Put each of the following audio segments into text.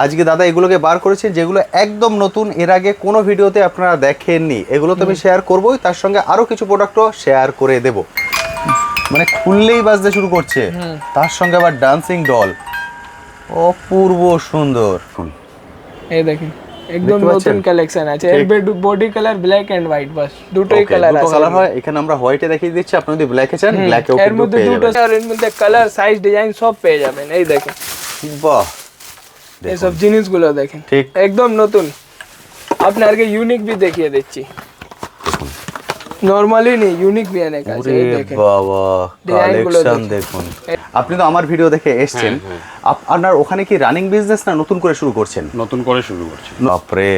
আজকে দাদা এগুলোকে বার করেছেন যেগুলো একদম নতুন, এর আগে কোনো ভিডিওতে আপনারা দেখেননি। এগুলো তো আমি শেয়ার করবোই, তার সঙ্গে আরো কিছু প্রোডাক্টও শেয়ার করে দেব। মানে খুললেই বাজতে শুরু করছে, তার সঙ্গে আবার ডান্সিং ডল, অপূর্ব সুন্দর। এই দেখেন একদম নতুন কালেকশন আছে। এর body colour black and white, বাস দুটোই কালার আছে। দুটো কালার হয়, এখানে আমরা হোয়াইটে দেখিয়ে দিচ্ছি, আপনি যদি ব্ল্যাকে চান ব্ল্যাকেও এর মধ্যে দুটো আর এর মধ্যে কালার সাইজ ডিজাইন সব পেয়ে যাবেন। এই দেখেন, বাহ, এই সব জিনিসগুলো দেখেন একদম নতুন। আপনাকে ইউনিক भी দেখিয়ে দিচ্ছি, নরমালি নেই, ইউনিক भी এনে কাছে। এই দেখেন বাবা, কালেকশন দেখুন। আপনি তো আমার ভিডিও দেখে এসেছেন, আপনার ওখানে কি রানিং বিজনেস না নতুন করে শুরু করছেন? নতুন করে শুরু করছি। বাপরে,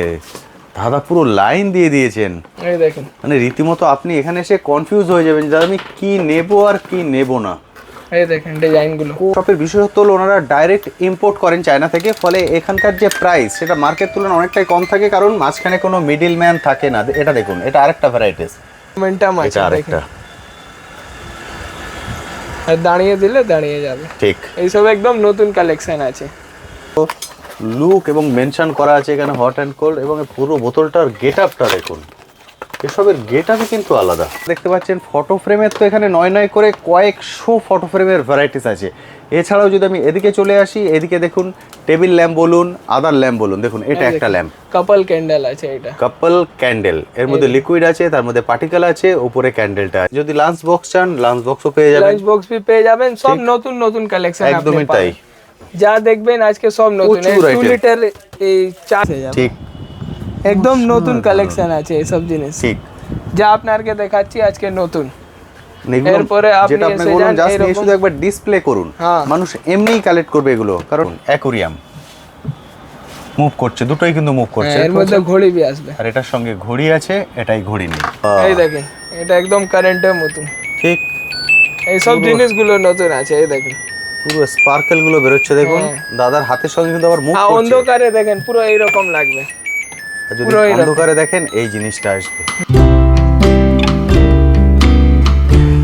দাদা পুরো লাইন দিয়ে দিয়েছেন। এই দেখেন, মানে রীতিমতো আপনি এখানে এসে কনফিউজ হয়ে যাবেন যে আমি কি নেব আর কি নেব না। এই দেখেন ডিজাইনগুলো। শপের বিশেষত্ব হলো ওনারা ডাইরেক্ট ইম্পোর্ট করেন চায়না থেকে, ফলে এখানকার যে প্রাইস সেটা মার্কেট তুলনায় অনেকটাই কম থাকে, কারণ মাঝখানে কোনো মিডল ম্যান থাকে না। এটা দেখুন, এটা আরেকটা ভ্যারাইটিস, এটা আরেকটা। আর দাঁড়িয়ে দিলে দাঁড়িয়ে যাবে, ঠিক। এইসব একদম নতুন কালেকশন আছে। লুক এবং মেনশন করা আছে এখানে হট অ্যান্ড কোল্ড, এবং পুরো বোতলটার গেট আপটা দেখুন, এসবের গেট আপই কিন্তু আলাদা। দেখতে পাচ্ছেন ফটো ফ্রেমের তো এখানে নয় নয় করে কয়েকশো ফটো ফ্রেমের ভ্যারাইটিস আছে। এছাড়াও যদি আমি এদিকে চলে আসি, এদিকে দেখুন টেবিল ল্যাম্প বলুন, আদার ল্যাম্প বলুন, দেখুন এটা একটা ল্যাম্প, কাপল ক্যান্ডেল আছে। এটা কাপল ক্যান্ডেল, এর মধ্যে লিকুইড আছে, তার মধ্যে পার্টিকেল আছে, উপরে ক্যান্ডেলটা। যদি লাঞ্চ বক্স চান লাঞ্চ বক্সও পেয়ে যাবেন, লাঞ্চ বক্স भी পেয়ে যাবেন। সব নতুন নতুন কালেকশন, একদমই তাই। যা দেখবেন আজকে সব নতুন। 2 লিটার এই চা ঠিক, একদম নতুন কালেকশন আছে এইসব জিনিস, ঠিক। যা আপনাকে দেখাচ্ছি আজকে নতুন। এরপরে যেটা আপনি বলুন জাস্ট নিয়ে শুধু একবার ডিসপ্লে করুন, মানুষ এমনিই কালেক্ট করবে এগুলো, কারণ অ্যাকোরিয়াম মুভ করছে, দুটোই কিন্তু মুভ করছে। এর মধ্যে ঘড়ি भी আসবে, আর এটার সঙ্গে ঘড়ি আছে, এটাই ঘড়ি নেই। এই দেখেন এটা একদম কারেন্টের মতন। ঠিক, এই সব জিনিসগুলো নতুন আছে। এই দেখেন পুরো স্পার্কেল গুলো বেরোচ্ছে দেখুন, দাদার হাতের সঙ্গে কিন্তু আবার মুভ করছে। অন্ধকারে দেখেন পুরো এইরকম লাগবে, যদি অন্ধকারে দেখেন এই জিনিসটা আসবে।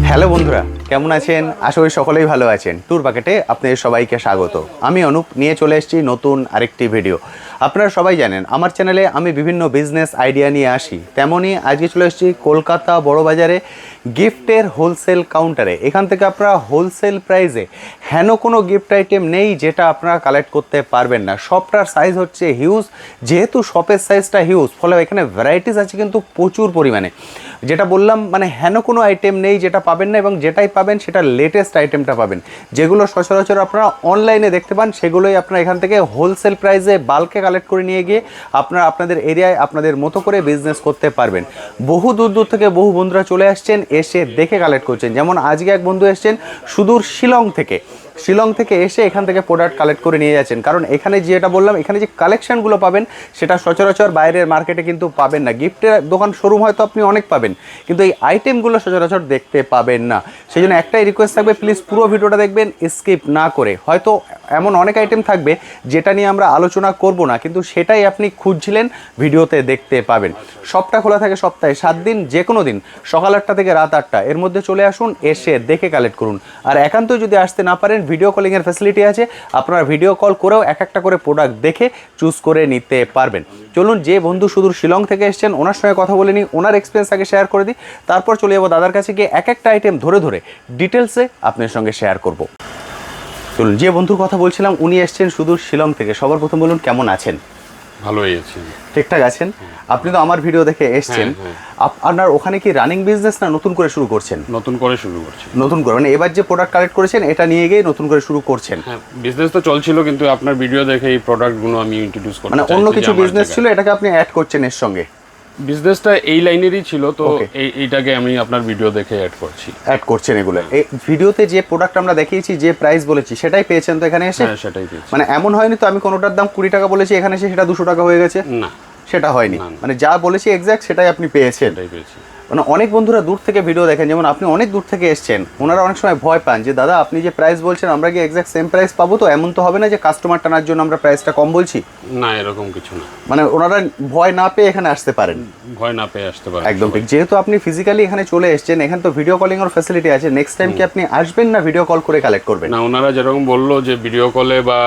হ্যালো বন্ধুরা, কেমন আছেন? আশা করি সকলেই ভালো আছেন। ট্যুর বাকেটে আপনাদের সবাইকে স্বাগত। আমি অনুপ নিয়ে চলে এসেছি নতুন আরেকটি ভিডিও। আপনারা সবাই জানেন আমার চ্যানেলে আমি বিভিন্ন বিজনেস আইডিয়া নিয়ে আসি, তেমনই আজকে চলে এসেছি কলকাতা বড়বাজারে গিফটের হোলসেল কাউন্টারে। এখান থেকে আপনারা হোলসেল প্রাইসে হেন কোনো গিফট আইটেম নেই যেটা আপনারা কালেক্ট করতে পারবেন না। সবটার সাইজ হচ্ছে হিউজ, যেহেতু শপের সাইজটা হিউজ, ফলে এখানে ভ্যারাইটিস আছে কিন্তু প্রচুর পরিমাণে। যেটা বললাম, মানে হেন কোনো আইটেম নেই যেটা পাবেন না, এবং যেটাই পাবেন সেটা লেটেস্ট আইটেমটা পাবেন। যেগুলো সচরাচর আপনারা অনলাইনে দেখতে পান সেগুলোই আপনারা এখান থেকে হোলসেল প্রাইসে বাল্কে কালেক্ট করে নিয়ে গিয়ে আপনারা আপনাদের এরিয়ায় আপনাদের মতো করে বিজনেস করতে পারবেন। বহু দূর দূর থেকে বহু বন্ধুরা চলে আসছেন, এসে দেখে কালেক্ট করছেন। যেমন আজকে এক বন্ধু এসছেন সুদূর শিলং থেকে এসে এখান থেকে প্রোডাক্ট কালেক্ট করে নিয়ে যাচ্ছেন, কারণ এখানে যেটা বললাম, এখানে যে কালেকশানগুলো পাবেন সেটা সচরাচর বাইরের মার্কেটে কিন্তু পাবেন না। গিফটের দোকান শোরুম হয়তো আপনি অনেক পাবেন, কিন্তু এই আইটেমগুলো সচরাচর দেখতে পাবেন না। সেই জন্য একটাই রিকোয়েস্ট থাকবে, প্লিজ পুরো ভিডিওটা দেখবেন স্কিপ না করে। হয়তো এমন অনেক আইটেম থাকবে যেটা নিয়ে আমরা আলোচনা করব না, কিন্তু সেটাই আপনি খুঁজছিলেন, ভিডিওতে দেখতে পাবেন। সবটা খোলা থাকে সপ্তাহে 7 দিন, যে কোনো দিন সকাল 8টা থেকে রাত 8টা, এর মধ্যে চলে আসুন, এসে দেখে কালেক্ট করুন। আর একান্ত যদি আসতে না পারেন, ভিডিও কলিংয়ের ফ্যাসিলিটি আছে, আপনারা ভিডিও কল করেও এক একটা করে প্রোডাক্ট দেখে চুজ করে নিতে পারবেন। চলুন, যে বন্ধু সুদূর শিলং থেকে এসছেন ওনার সঙ্গে কথা বলে নিই, ওনার এক্সপিরিয়েন্স আগে শেয়ার করে দিই, তারপর চলে যাবো দাদার কাছে গিয়ে এক একটা আইটেম ধরে ধরে ডিটেলসে আপনার সঙ্গে শেয়ার করব। চলুন, যে বন্ধুর কথা বলছিলাম উনি এসছেন সুদূর শিলং থেকে। সবার প্রথম বলুন কেমন আছেন? ভালোই আছি। ঠিকঠাক আছেন? আপনি তো আমার ভিডিও দেখে এসছেন, আপনার ওখানে কি রানিং বিজনেস না নতুন করে শুরু করছেন? নতুন করে শুরু করছি। নতুন করে মানে এবার যে প্রোডাক্ট কালেক্ট করেছেন এটা নিয়ে গিয়ে নতুন করে শুরু করছেন? হ্যাঁ, বিজনেস তো চলছিল, কিন্তু আপনার ভিডিও দেখে এই প্রোডাক্টগুলো আমি ইন্ট্রোডিউস করতে মানে অন্য কিছু বিজনেস ছিল, এটাকে আপনি অ্যাড করছেন এর সঙ্গে? বিজনেসটা এই লাইনেরই ছিল, তো এইটাকে আমি আপনার ভিডিও দেখে অ্যাড করছেন এগুলো। এই ভিডিওতে যে প্রোডাক্ট আমরা দেখিয়েছি, যে প্রাইস বলেছি সেটাই পেয়েছেন তো এখানে এসে? হ্যাঁ, সেটাই পেয়েছি। মানে এমন হয়নি তো আমি কোনোটার দাম 20 টাকা বলেছি, এখানে এসে সেটা 200 টাকা হয়ে গেছে? না, সেটা হয়নি। মানে যা বলেছি এক্স্যাক্ট সেটাই আপনি পেয়েছেন। মানে অনেক বন্ধুরা দূর থেকে ভিডিও দেখেন, যেমন আপনি অনেক দূর থেকে এসেছেন, ওনারা অনেক সময় ভয় পান যে দাদা আপনি যে প্রাইস বলছেন আমরা কি এক্স্যাক্ট সেম প্রাইস পাবো? তো এমন তো হবে না যে কাস্টমার টানার জন্য আমরা প্রাইসটা কম বলছি? না, এরকম কিছু না, মানে ওনারা ভয় না পেয়ে এখানে আসতে পারেন। ভয় না পেয়ে আসতে পারেন একদম ঠিক। যেহেতু আপনি ফিজিক্যালি এখানে চলে এসেছেন, এখানে তো ভিডিও কলিং এর ফ্যাসিলিটি আছে, নেক্সট টাইম কি আপনি আসবেন না ভিডিও কল করে কালেক্ট করবেন? না, ওনারা যেরকম বললো যে ভিডিও কলে বা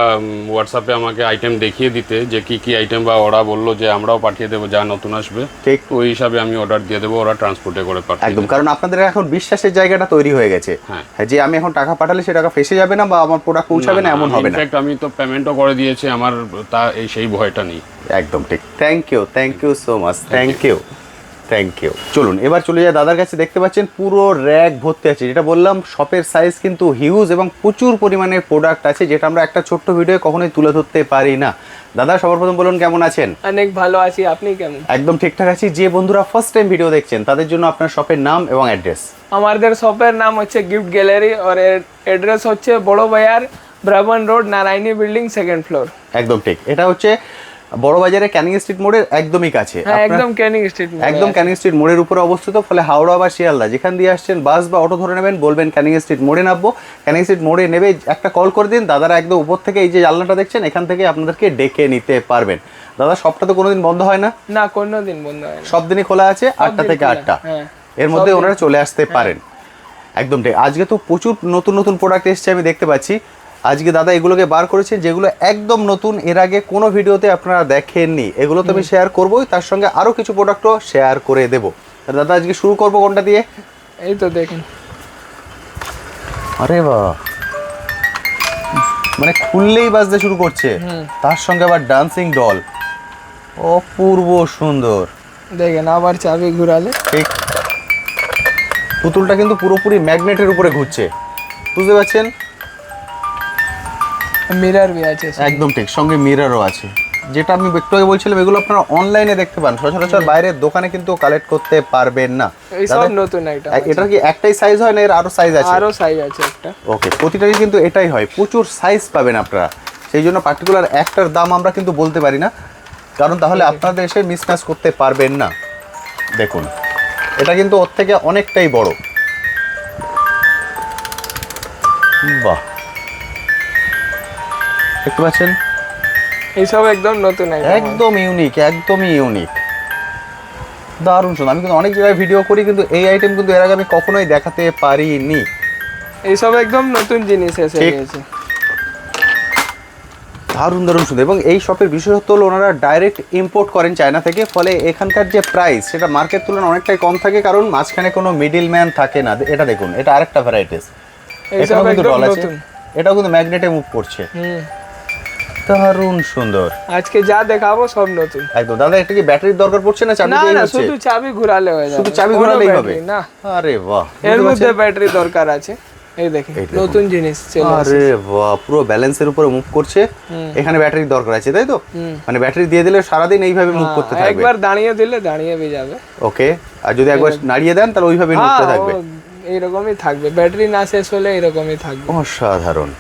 হোয়াটসঅ্যাপে আমাকে আইটেম দেখিয়ে দিতে যে কি কি আইটেম, বা ওরা বললো যে আমরাও পাঠিয়ে দেবো যা নতুন আসবে, ঠিক ওই হিসাবে আমি অর্ডার দিয়ে দেবো, ওরা ট্রান্সপোর্টে করে পাঠাবে। একদম, কারণ আপনাদের এখন বিশ্বাসের জায়গাটা তৈরি হয়ে গেছে। হ্যাঁ, যে আমি এখন টাকা পাঠালে সে টাকা ফেসে যাবে না বা আমার প্রোডাক্ট পৌঁছাবে না, এমন হবে না। ইনফ্যাক্ট আমি তো পেমেন্টও করে দিয়েছি, আমার সেই ভয়টা নেই। একদম ঠিক। Thank you so much, thank you. চলুন এবার চলে যায় দাদার কাছে। দেখতে পাচ্ছেন পুরো র্যাক ভর্তি আছে, যেটা বললাম শপের সাইজ কিন্তু হিউজ এবং প্রচুর পরিমাণে প্রোডাক্ট আছে, যেটা আমরা একটা ছোট্ট ভিডিও কখনোই তুলে ধরতে পারি না। দাদা সবার প্রথম বলুন কেমন আছেন? অনেক ভালো আছি, আপনি কেমন? একদম ঠিকঠাক আছি। যে বন্ধুরা ফার্স্ট টাইম ভিডিও দেখছেন তাদের জন্য আপনার শপের নাম এবং অ্যাড্রেস। আমাদের শপের নাম হচ্ছে গিফট গ্যালারি, আর অ্যাড্রেস হচ্ছে বড় বাজার, ব্রাহ্মণ road, Narayani building, 2nd floor. একদম ঠিক। এটা হচ্ছে বড় বাজারে ক্যানিং স্ট্রিট মোড়ের একদমই কাছে। হ্যাঁ, একদম ক্যানিং স্ট্রিট মোড়, একদম ক্যানিং স্ট্রিট মোড়ের উপরে অবস্থিত। ফলে হাওড়া বা শিয়ালদা যেখান দিয়ে আসছেন বাস বা অটো ধরে নেবেন, বলবেন ক্যানিং স্ট্রিট মোড়ে নামবো, ক্যানিং স্ট্রিট মোড়ে নেবে একটা কল করে দিন, দাদারা একদম উপর থেকে এই যে জানলাটা দেখছেন এখান থেকে আপনাদেরকে ডেকে নিতে পারবেন। দাদা সবটা তো কোনোদিন বন্ধ হয় না? না, কোনোদিন বন্ধ হয় না, সব দিনই খোলা আছে, 8টা থেকে 8টা। হ্যাঁ, এর মধ্যে ওনারা চলে আসতে পারেন। একদম ঠিক। আজকে তো প্রচুর নতুন নতুন প্রোডাক্ট এসছে, আমি দেখতে পাচ্ছি। আজকে দাদা এগুলোকে বার করেছেন যেগুলো একদম নতুন, এর আগে কোনো ভিডিওতে আপনারা দেখেননি। এগুলো তো আমি শেয়ার করবোই, তার সঙ্গে আরও কিছু প্রোডাক্টও শেয়ার করে দেবো। দাদা আজকে শুরু করবো কোনটা দিয়ে? এই তো দেখুন। আরে বাহ, মানে খুললেই বাজতে শুরু করছে, তার সঙ্গে আবার ডান্সিং ডল, অপূর্ব সুন্দর। দেখেন আবার চাবি ঘুরালে ঠিক, পুতুলটা কিন্তু পুরোপুরি ম্যাগনেটের উপরে ঘুরছে, বুঝতে পারছেন? মিরর বি আছে, একদম ঠিক, সঙ্গে মিররও আছে। যেটা আমি একটু আগে বলছিলাম, এগুলো আপনারা অনলাইনে দেখতে পান, সচরাচর বাইরের দোকানে কিন্তু কালেক্ট করতে পারবেন না। এই সব নতুন আইটেম। এটা কি একটাই সাইজ হয় না এর আরো সাইজ আছে? আরো সাইজ আছে একটা। ওকে, প্রতিটারই কিন্তু এটাই হয়, প্রচুর সাইজ পাবেন আপনারা। সেই জন্য পার্টিকুলার একটার দাম আমরা কিন্তু বলতে পারি না, কারণ তাহলে আপনাদের এসে মিসম্যাচ করতে পারবেন না। দেখুন এটা কিন্তু ওর থেকে অনেকটাই বড়। বাহ, দেখতে পাচ্ছেন? এইসব একদম নতুন আইটেম, একদম ইউনিক, একদমই ইউনিক, দারুণ সুন্দর। আমি কিন্তু অনেক জায়গায় ভিডিও করি, কিন্তু এই আইটেম কিন্তু এর আগে আমি কখনোই দেখাতে পারিনি। এইসব একদম নতুন জিনিস এসে গেছে, দারুণ দারুণ সুন্দর। এবং এই শপের বিশেষত্ব হলো ওনারা ডাইরেক্ট ইম্পোর্ট করেন চায়না থেকে, ফলে এখানকার যে প্রাইস সেটা মার্কেট তুলনায় অনেকটাই কম থাকে, কারণ মাঝখানে কোনো মিডিল ম্যান থাকে না। এটা দেখুন, এটা আরেকটা ভ্যারাইটিস, এটাও কিন্তু ডল আছে, এটাও কিন্তু ম্যাগনেটে মুভ করছে, দারুণ সুন্দর। আজকে যা দেখাবো সব নতুন একদম। দাদা এটা কি ব্যাটারির দরকার পড়ছে না চাবি দিয়েই না, হচ্ছে? শুধু চাবি ঘোরালে হয়ে যাবে, শুধু চাবি ঘোরালেই হবে না। আরে বাহ, এর মধ্যে ব্যাটারি দরকার আছে। এই দেখেন নতুন জিনিস চলে আসছে। আরে বাহ, পুরো ব্যালেন্সের উপরে মুভ করছে। এখানে ব্যাটারির দরকার আছে, তাই তো? মানে ব্যাটারি দিয়ে দিলে সারাদিন এইভাবে মুভ করতে থাকবে। একবার দাঁড়িয়ে দিলে দাঁড়িয়ে যাবে। ওকে, আর যদি একবার নাড়িয়ে দেন তাহলে ওইভাবে নড়তে থাকবে। এইরকমই থাকবে, ব্যাটারি না শেষ হলে এরকমই থাকবে। অসাধারণ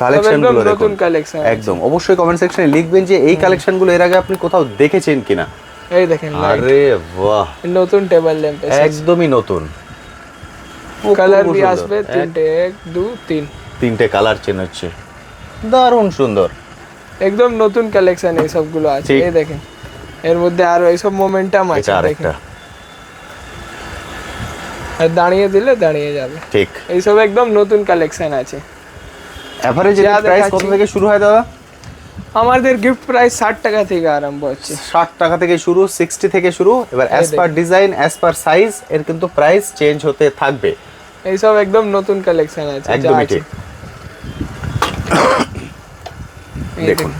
কালেকশনগুলো দেখুন, নতুন কালেকশন একদম। অবশ্যই কমেন্ট সেকশনে লিখবেন যে এই কালেকশনগুলো এর আগে আপনি কোথাও দেখেছেন কিনা। এই দেখেন, আরে বাহ, নতুন টেবিল ল্যাম্প একদমই নতুন। কালার भी আসবে তিনটে, 1 2 3 তিনটে কালার চেঞ্জ হচ্ছে, দারুণ সুন্দর। একদম নতুন কালেকশন এই সবগুলো আছে। এই দেখেন এর মধ্যে আরো এইসব মোমেন্টাম আছে, এটা আরেকটা, আর দাঁড়িয়ে দিলে দাঁড়িয়ে যাবে। ঠিক, এইসব একদম নতুন কালেকশন আছে। এভারেজ প্রাইস কত থেকে শুরু হয় দাদা? আমাদের গিফট প্রাইস 60 টাকা থেকে আরম্ভ হচ্ছে, 60 টাকা থেকে শুরু, 60 থেকে শুরু। এবার as per design, as per size এর কিন্তু প্রাইস চেঞ্জ হতে থাকবে। এইসব একদম নতুন কালেকশন আছে, একদমই ঠিক। দেখুন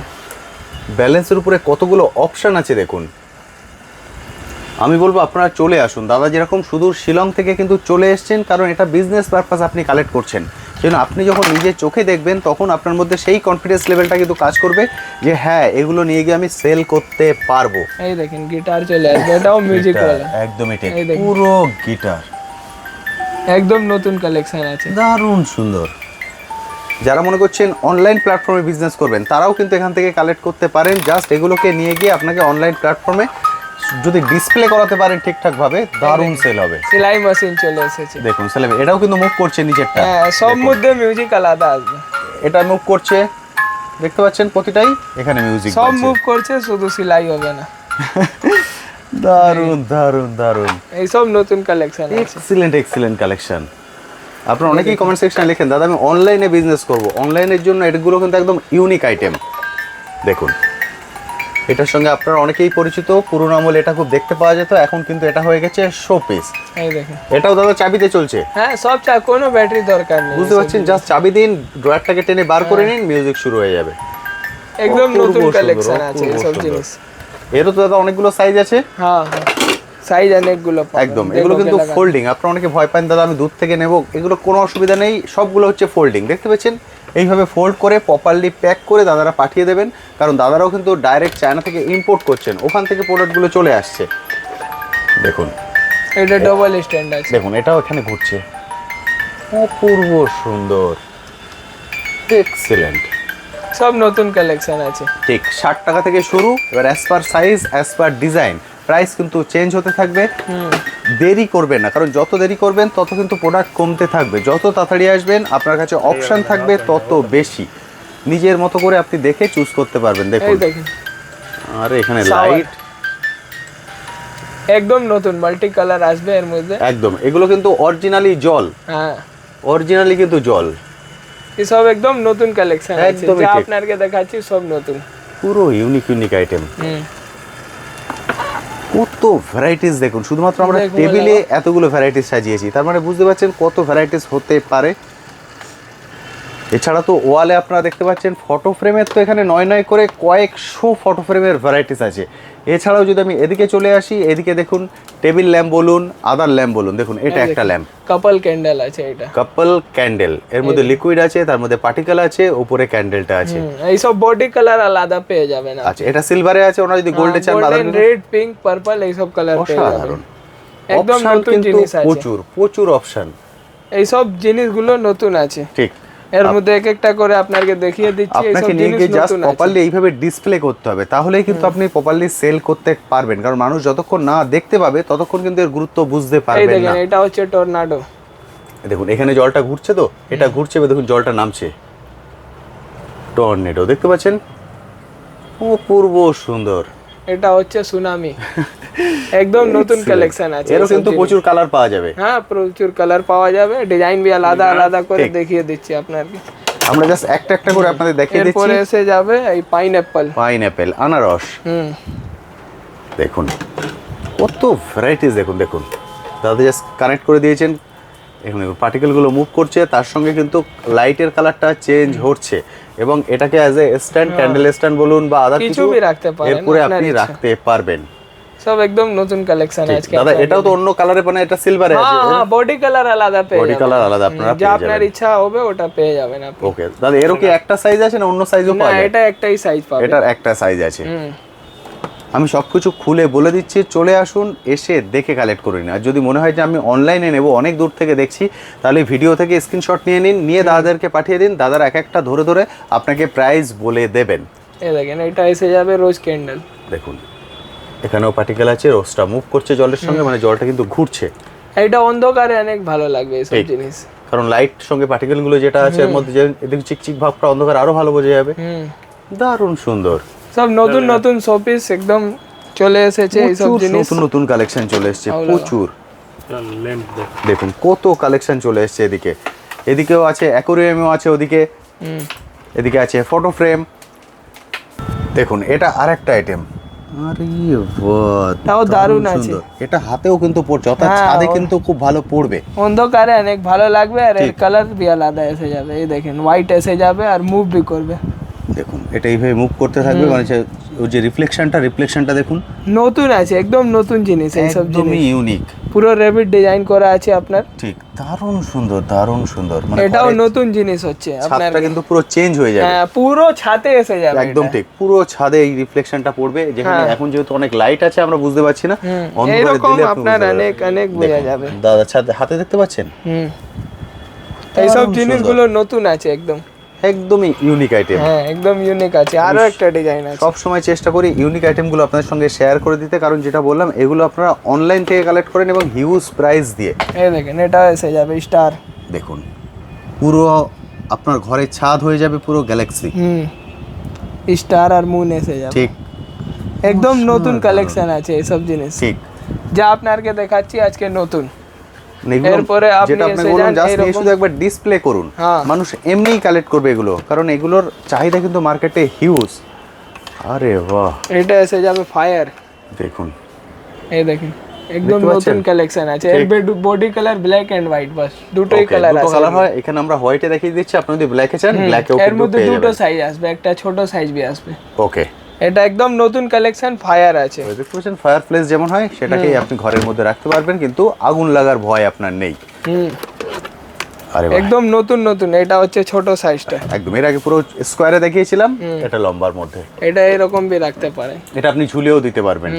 ব্যালেন্সের উপরে কতগুলো অপশন আছে দেখুন। আমি বলবো আপনারা চলে আসুন। দাদা যেরকম সুদূর শিলং থেকে কিন্তু চলে এসেছেন, কারণ এটা বিজনেস পারপাস আপনি কালেক্ট করছেন। সেজন্য আপনি যখন নিজের চোখে দেখবেন তখন আপনার মধ্যে সেই কনফিডেন্স লেভেলটা কিন্তু কাজ করবে যে হ্যাঁ এগুলো নিয়ে গিয়ে আমি সেল করতে পারবো। এই দেখেন গিটার চলে আসবে, এটাও মিউজিক ওয়ালা, একদমই ঠিক, পুরো গিটার, একদম নতুন কালেকশন আছে, দারুণ সুন্দর। যারা মনে করছেন অনলাইন প্ল্যাটফর্মে বিজনেস করবেন তারাও কিন্তু এখান থেকে কালেক্ট করতে পারেন। জাস্ট এগুলোকে নিয়ে গিয়ে আপনাকে অনলাইন প্ল্যাটফর্মে যদি ডিসপ্লে করাতে পারেন ঠিকঠাক ভাবে দারুণ সেল হবে। সেলাই মেশিন চলে এসেছে, দেখুন সেল হবে। এটাও কিন্তু মুভ করছে নিচেরটা, হ্যাঁ সব মধ্যে মিউজিক আলাদা আসবে। এটা মুভ করছে, দেখতে পাচ্ছেন প্রতিটাই এখানে মিউজিক সব মুভ করছে, শুধু সেলাই হবে না। দারুণ দারুণ দারুণ, এই সব নতুন কালেকশন আছে। Excellent collection. আপনারা অনেকেই কমেন্ট সেকশনে লিখেন দাদা আমি অনলাইনে বিজনেস করব, অনলাইনের জন্য এগুলো কিন্তু একদম ইউনিক আইটেম। দেখুন এটার সঙ্গে আপনারা অনেকেই পরিচিত, পুরোনো আমলে এটা খুব দেখতে পাওয়া যেত, এখন কিন্তু এটা হয়ে গেছে শো পিস। এই দেখেন, এটাও দাদা চাবিতে চলছে, হ্যাঁ সব কোনো ব্যাটারি দরকার নেই, বুঝতে পারছেন? জাস্ট চাবি দিন, ড্রয়ারটাকে টেনে বার করে নিন, মিউজিক শুরু হয়ে যাবে। একদম অপূর্ব নতুন সুন্দর, কালেকশন আছে এই অপূর্ব সব সুন্দর। জিনিস। এরও তো দাদা অনেকগুলো সাইজ আছে। হ্যাঁ হ্যাঁ, সাইজ অনেকগুলো পাবেন। একদম, এগুলো কিন্তু ফোল্ডিং। আপনারা অনেকে ভয় পান দাদা আমি দূর থেকে নেব, এগুলো কোনো অসুবিধা নেই, সবগুলো হচ্ছে ফোল্ডিং। দেখতে পাচ্ছেন এইভাবে ফোল্ড করে প্রপারলি প্যাক করে দাদারা পাঠিয়ে দেবেন, কারণ দাদারাও কিন্তু ডাইরেক্ট চায়না থেকে ইম্পোর্ট করছেন, ওখান থেকে প্রোডাক্টগুলো চলে আসছে। দেখুন এটা ডাবল স্ট্যান্ড আছে, দেখুন এটাও এখানে ঘুরছে, অপূর্ব সুন্দর, এক্সিলেন্ট। সব নতুন কালেকশন আছে। ঠিক 60 টাকা থেকে শুরু, এবার as per size as per design price কিন্তু চেঞ্জ হতে থাকবে। দেরি করবেন না, কারণ যত দেরি করবেন তত কিন্তু প্রোডাক্ট কমতে থাকবে। যত তাড়াতাড়ি আসবেন আপনার কাছে অপশন থাকবে তত বেশি, নিজের মতো করে আপনি দেখে চুজ করতে পারবেন। দেখুন, আর এখানে লাইট একদম নতুন মাল্টি কালার আসবে এর মধ্যে। একদম, এগুলো কিন্তু অরিজিনালি জল, হ্যাঁ অরিজিনালি কিন্তু জল। এই সব একদম নতুন কালেকশন আছে, একদমই যা ঠিক। আপনাকে দেখাচ্ছি সব নতুন, পুরো ইউনিক আইটেম। কত ভ্যারাইটিস দেখুন, শুধুমাত্র আমরা টেবিলে এতগুলো ভ্যারাইটিস সাজিয়েছি, তার মানে বুঝতে পারছেন কত ভ্যারাইটিস হতে পারে। এছাড়া তো ওয়ালে আপনারা দেখতে পাচ্ছেন ফটো ফ্রেমের তো এখানে নয় করে কয়েকশো ফটো ফ্রেমের ভ্যারাইটিস আছে। এছাড়াও যদি আমি এদিকে চলে আসি, এদিকে দেখুন টেবিল ল্যাম্প বলুন, আদার ল্যাম্প বলুন, দেখুন এটা একটা ল্যাম্প, কাপল ক্যান্ডেল আছে। এটা কাপল ক্যান্ডেল, এর মধ্যে লিকুইড আছে, তার মধ্যে পার্টিকেল আছে, উপরে ক্যান্ডেলটা আছে। এই সব বডি কালার আলাদা পেয়ে যাবেন। আচ্ছা, এটা সিলভারে আছে, ওনা যদি গোল্ডে চান, গোল্ডেন, রেড, পিঙ্ক, পার্পল এই সব কালার পেয়ে যাবেন। অসাধারণ, একদম অপশন নতুন কিন্তু জিনিস আছে, প্রচুর অপশন। এই সব জিনিসগুলো নতুন আছে। ঠিক, এর মধ্যে এক একটা করে আপনাকে দেখিয়ে দিচ্ছি। এই সব আপনাকে নিয়ে জিনিস গিয়ে জাস্ট নতুন আছে। প্রপারলি এইভাবে ডিসপ্লে করতে হবে, তাহলেই কিন্তু আপনি প্রপারলি সেল করতে পারবেন, কারণ মানুষ যতক্ষণ না দেখতে পাবে ততক্ষণ কিন্তু এর গুরুত্ব বুঝতে এই পারবেন দেখেন, না। এটা হচ্ছে টর্নাডো। দেখুন এখানে জলটা ঘুরছে, তো এটা ঘুরছে, দেখুন জলটা নামছে, টর্নেডো দেখতে পাচ্ছেন, অপূর্ব সুন্দর। এটা হচ্ছে সুনামি, একদম নতুন কালেকশন আছে। এরও কিন্তু প্রচুর কালার পাওয়া যাবে। হ্যাঁ প্রচুর কালার পাওয়া যাবে, ডিজাইন भी আলাদা আলাদা করে দেখিয়ে দিচ্ছি আপনাকে। আমরা জাস্ট একটা করে আপনাদের দেখিয়ে দিচ্ছি। এরপরে এসে যাবে এই পাইনঅ্যাপল, আনারস। দেখুন কত ভ্যারাইটিস, দেখুন দাদা জাস্ট কানেক্ট করে দিয়েছেন, এখানে পার্টিকেলগুলো মুভ করছে, তার সঙ্গে কিন্তু লাইটের কালারটা চেঞ্জ হচ্ছে, এবং এটাকে as a stand, candle stand বলুন বা আদার কিছু রাখতে পারেন, এরপরে আপনি রাখতে পারবেন। সব একদম নতুন কালেকশন আজকে। দাদা এটাও তো অন্য কালারে, মানে এটা সিলভারে আছে। হ্যাঁ বডি কালার আলাদা পেয়ে যাবেন, বডি কালার আলাদা আপনারা যা পেয়ে আপনার যাবেন। ইচ্ছা হবে ওটা পেয়ে যাবেন আপনি। ওকে দাদা, এরও কি একটা সাইজ আছে না অন্য সাইজও না, পাওয়া যায়? এটা একটাই সাইজ পাবেন। এটার একটা সাইজ আছে। আমি সবকিছু খুলে বলে দিচ্ছি, চলে আসুন, এসে দেখে কালেক্ট করে নিন। আর যদি মনে হয় যে আমি অনলাইনে নেব, অনেক দূর থেকে দেখছি, তাহলে ভিডিও থেকে স্ক্রিনশট নিয়ে নিন, নিয়ে দাদাদেরকে পাঠিয়ে দিন, দাদারা এক একটা ধরে আপনাকে প্রাইস বলে দেবেন। এই দেখেন, এটা এসে যাবে রোজ ক্যান্ডেল। দেখুন এখানেও পার্টিকেল আছে, রোজটা মুভ করছে জলের সঙ্গে, মানে জলটা কিন্তু ঘুরছে। এটা অন্ধকারে অনেক ভালো লাগবে এইসব জিনিস, কারণ লাইট সঙ্গে পার্টিকেলগুলো যেটা আছে এর মধ্যে, যে এদিকে চিকচিক ভাবটা অন্ধকার আরো ভালো বোঝা যাবে। দারুণ সুন্দর, সব নতুন শোপিস একদম চলে এসেছে। এই সব জিনিস নতুন কালেকশন চলে এসেছে প্রচুর। দেখুন কত কালেকশন চলে এসেছে, এদিকেও আছে, অ্যাকোরিয়ামও আছে, এদিকে আছে ফটো ফ্রেম। দেখুন এটা আরেকটা আইটেম, আরে বাহ, তাও দারুণ আছে। এটা হাতেও কিন্তু পড়ছে, অর্থাৎ ছাদে কিন্তু খুব ভালো পড়বে, অন্ধকারে অনেক ভালো লাগবে। আর এর কালার भी আলাদা এসে যাবে, এই দেখেন হোয়াইট এসে যাবে আর মুভ भी করবে। দেখুন এটা এইভাবে মুভ করতে থাকবে, মানে ওই যে রিফ্লেকশনটা দেখুন, নতুন আছে, একদম নতুন জিনিস, এই সব জিনিস ইউনিক, পুরো রেবিট ডিজাইন করা আছে আপনার। ঠিক, দারুণ সুন্দর, মানে এটাও নতুন জিনিস হচ্ছে আপনার, ছাদটা কিন্তু পুরো চেঞ্জ হয়ে যাবে। হ্যাঁ পুরো ছাদে এসে যাবে, একদম ঠিক, পুরো ছাদে এই রিফ্লেকশনটা পড়বে, যেখানে এখন যেহেতু অনেক লাইট আছে আমরা বুঝতে পারছি না, অন্ধকারে এরকম দিলে আপনার অনেক বোঝা যাবে। দাদা ছাদে হাতে দেখতে পাচ্ছেন, এই সব জিনিসগুলো নতুন আছে একদম। একদমই ইউনিক আইটেম। হ্যাঁ একদম ইউনিক আছে, আরো একটা ডিজাইন আছে। সব সময় চেষ্টা করি ইউনিক আইটেমগুলো আপনাদের সঙ্গে শেয়ার করে দিতে, কারণ যেটা বললাম এগুলো আপনারা অনলাইন থেকে কালেক্ট করেন এবং হিউজ প্রাইস দিয়ে। এই দেখেন এটা এসে যাবে স্টার, দেখুন পুরো আপনার ঘরে ছাদ হয়ে যাবে পুরো গ্যালাক্সি। স্টার আর মুন এসে যাবে। ঠিক একদম নতুন কালেকশন আছে এইসব জিনিস, ঠিক। যা আপনাকে দেখাচ্ছি আজকে নতুন। এগুলো এরপরে আপনি যেটা আপনি এসে বলুন যান জাস্ট নিয়ে এরকম। শুধু একবার ডিসপ্লে করুন, হ্যাঁ। মানুষ এমনিই কালেক্ট করবে এগুলো, কারণ এগুলোর চাহিদা কিন্তু মার্কেটে হিউজ। আরে বাহ, এটা এসে যাবে ফায়ার, দেখুন এই দেখেন একদম দেখতে পাচ্ছেন? নতুন কালেকশন আছে। এর body colour black and white, বাস দুটোই Okay, কালার দুটো আছে। কালার হয়। এখানে আমরা হোয়াইটে দেখিয়ে দিচ্ছি, আপনি যদি ব্ল্যাকে চান ব্ল্যাকেও এর কিন্তু মধ্যে পেয়ে দুটো যাবেন। সাইজ আসবে, একটা ছোট সাইজ বি আসবে। ওকে, এটা একদম নতুন কালেকশন ফায়ার আছে। দেখতে পাচ্ছেন ফায়ার প্লেস যেমন হয় সেটাকেই আপনি ঘরের মধ্যে রাখতে পারবেন, কিন্তু আগুন লাগার ভয় আপনার নেই। আরে বাহ, একদম নতুন নতুন। এটা হচ্ছে ছোট সাইজটা, একদম। এর আগে পুরো স্কোয়ারে দেখিয়েছিলাম, এটা লম্বার মধ্যে। এটা এরকম বি রাখতে পারে, এটা আপনি ঝুলিয়েও দিতে পারবেন।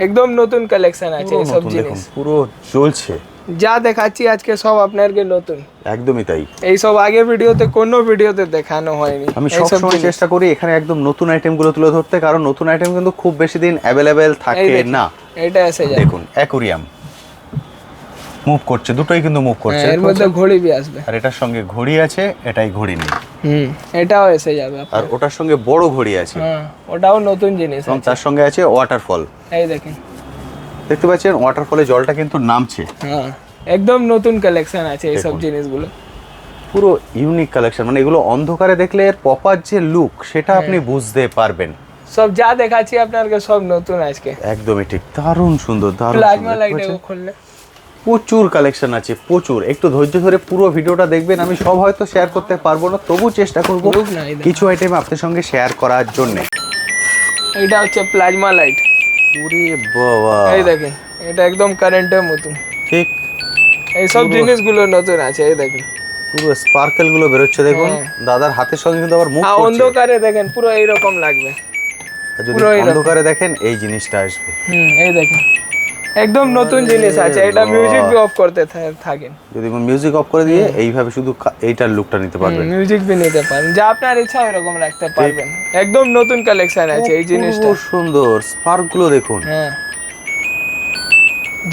একদম নতুন কালেকশন আছে পুরো এইসব নতুন, জিনিস। দেখুন পুরো জ্বলছে। যা দেখাচ্ছি আজকে সব আপনাকে নতুন, একদমই তাই। এইসব আগে ভিডিওতে কোনো ভিডিওতে দেখানো হয়নি। আমি এইসব সবসময় জিনিস। চেষ্টা করি এখানে একদম নতুন আইটেমগুলো তুলে ধরতে, কারণ নতুন আইটেম কিন্তু খুব বেশি দিন অ্যাভেলেবেল এই থাকে দেখুন, না। এটা এসে যাবে। দেখুন অ্যাকুরিয়াম মুভ করছে, দুটোই কিন্তু মুভ করছে। এর মধ্যে ঘড়ি বি আসবে। আর এটার সঙ্গে ঘড়ি আছে, এটাই ঘড়ি নেই। এটাও এসে যাবে আপনার। আর ওটার সঙ্গে বড় ঘড়ি আছে, হ্যাঁ ওটাও নতুন জিনিস এবং আছে। তার সঙ্গে আছে ওয়াটারফল। এই দেখেন, দেখতে পাচ্ছেন ওয়াটারফলে জলটা কিন্তু নামছে। হ্যাঁ একদম নতুন কালেকশন আছে এইসব দেখুন। জিনিসগুলো। পুরো ইউনিক কালেকশন, মানে এগুলো অন্ধকারে দেখলে এর প্রপার যে লুক সেটা আপনি বুঝতে পারবেন। সব যা দেখাচ্ছি আপনাকে সব নতুন আজকে। একদমই ঠিক, দারুণ সুন্দর, দারুণ প্লাজমা সুন্দর। লাইট দেখতে পাচ্ছেন? খুললে প্রচুর কালেকশন আছে, প্রচুর। একটু ধৈর্য ধরে পুরো ভিডিওটা দেখবেন। আমি সব হয়তো শেয়ার করতে পারবো না, তবু চেষ্টা করব লোক না, এই দেখুন। কিছু আইটেম আপনাদের সঙ্গে শেয়ার করার জন্য। এটা হচ্ছে প্লাজমা লাইট, ওরে বাবা, এই দেখেন এটা একদম কারেন্টের মতন। ঠিক এইসব জিনিসগুলো নতুন আছে, এই দেখেন পুরো স্পার্কেল গুলো বেরোচ্ছে দেখুন। হ্যাঁ। দাদার হাতের সঙ্গে কিন্তু আবার মুভ আর করছে। অন্ধকারে দেখেন পুরো এইরকম লাগবে। আর যদি পুরো এইরকম। অন্ধকারে দেখেন এই জিনিসটা আসবে। এই দেখেন একদম নতুন জিনিস আছে। এটা মিউজিক বি অফ করতে থাকেন, যদি মিউজিক অফ করে দিয়ে এইভাবে শুধু এইটার লুকটা নিতে পারবেন। মিউজিক বি নিতে পারেন, যা আপনার ইচ্ছা এরকম রাখতে পারবেন। একদম নতুন কালেকশন আছে এই জিনিসটা। খুব সুন্দর স্পার্ক গুলো দেখুন। হ্যাঁ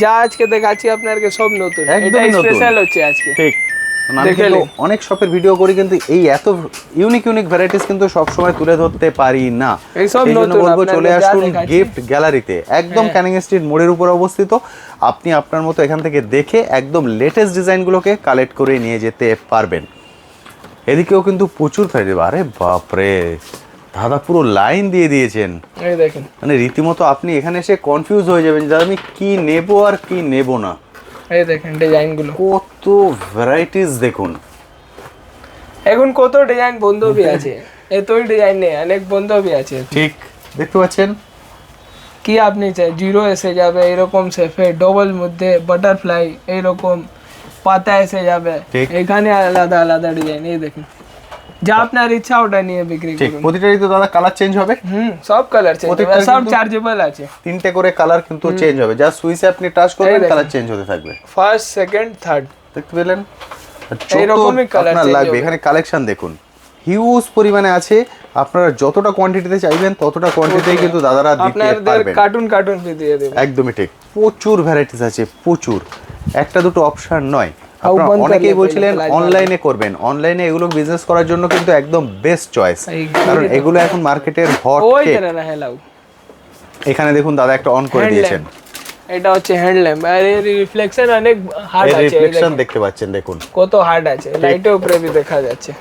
যা আজকে দেখাচ্ছি আপনাকে সব নতুন, এটা একদমই নতুন। স্পেশাল হচ্ছে আজকে। ঠিক, আমি দেখে কিন্তু নিন। অনেক শপের ভিডিও করি, কিন্তু এই এত ইউনিক ইউনিক ভ্যারাইটিস কিন্তু সব সময় তুলে ধরতে পারি না। এইসব সেই জন্য নতুন বলবো আপনাদের চলে যা আসুন দেখাচ্ছি। গিফট গ্যালারিতে, একদম ক্যানিং স্ট্রিট মোড়ের উপর অবস্থিত। আপনি আপনার মতো এখান থেকে দেখে একদম লেটেস্ট ডিজাইনগুলোকে কালেক্ট করে নিয়ে যেতে পারবেন। এদিকেও কিন্তু প্রচুর ভ্যারাইটি। আরে বাপরে, দাদা পুরো লাইন দিয়ে দিয়েছেন। এই দেখেন মানে রীতিমতো আপনি এখানে এসে কনফিউজ হয়ে যাবেন যে আমি কি নেব আর কি নেব না। এই দেখেন ডিজাইন গুলো, কত ভ্যারাইটিস দেখুন। এখন কত ডিজাইন বন্ধ বি আছে, এতই ডিজাইন নেই, অনেক বন্ধ বি আছে। ঠিক, দেখতে পাচ্ছেন কি আপনি চাই, জিরো এসে যাবে এরকম শেফে, ডবল মধ্যে বাটারফ্লাই এইরকম পাতা এসে যাবে। ঠিক। এখানে আলাদা আলাদা ডিজাইন, এই দেখুন যা আপনার ইচ্ছা ওটা নিয়ে বিক্রি ঠিক। করুন। প্রতিটারই তো দাদা কালার চেঞ্জ হবে, সব কালার চেঞ্জ হবে, প্রত্যেকটার সব কিন্তু- চার্জেবল আছে। 3টে করে কালার কিন্তু চেঞ্জ হবে। যা সুইচে আপনি টাচ করবেন দেখুন। কালার চেঞ্জ হতে থাকবে। ফার্স্ট সেকেন্ড থার্ড দেখতে পেলেন? আর যত এইরকমই colour আপনার change লাগবে, হবে। এখানে কালেকশন দেখুন হিউজ পরিমাণে আছে। আপনারা যতটা কোয়ান্টিটিতে চাইবেন ততটা কোয়ান্টিটিতেই কিন্তু দাদারা দিতে আপনাদের পারবেন। কার্টুন কার্টুন বি দিয়ে দেবে। একদমই ঠিক, প্রচুর ভ্যারাইটিস আছে, প্রচুর। একটা দুটো অপশন নয়। আউ আপনারা বন্ধ অনেকেই করলে বলছিলেন পহলে অনলাইনে করবেন, অনলাইনে এগুলো বিজনেস করার জন্য কিন্তু একদম বেস্ট চয়েস, এই কারণ এগুলো এখন মার্কেটের হট ওই কেক। তেরা না হেলাও। এখানে দেখুন দাদা একটা অন করে Hand দিয়েছেন, এটা হচ্ছে হ্যান্ড ল্যাম্প, আর এর রিফ্লেকশন অনেক হার্ড এর আছে। এই রিফ্লেকশন দেখেন, দেখতে পাচ্ছেন, দেখুন কত হার্ড আছে, লাইটের উপরে বি দেখা যাচ্ছে।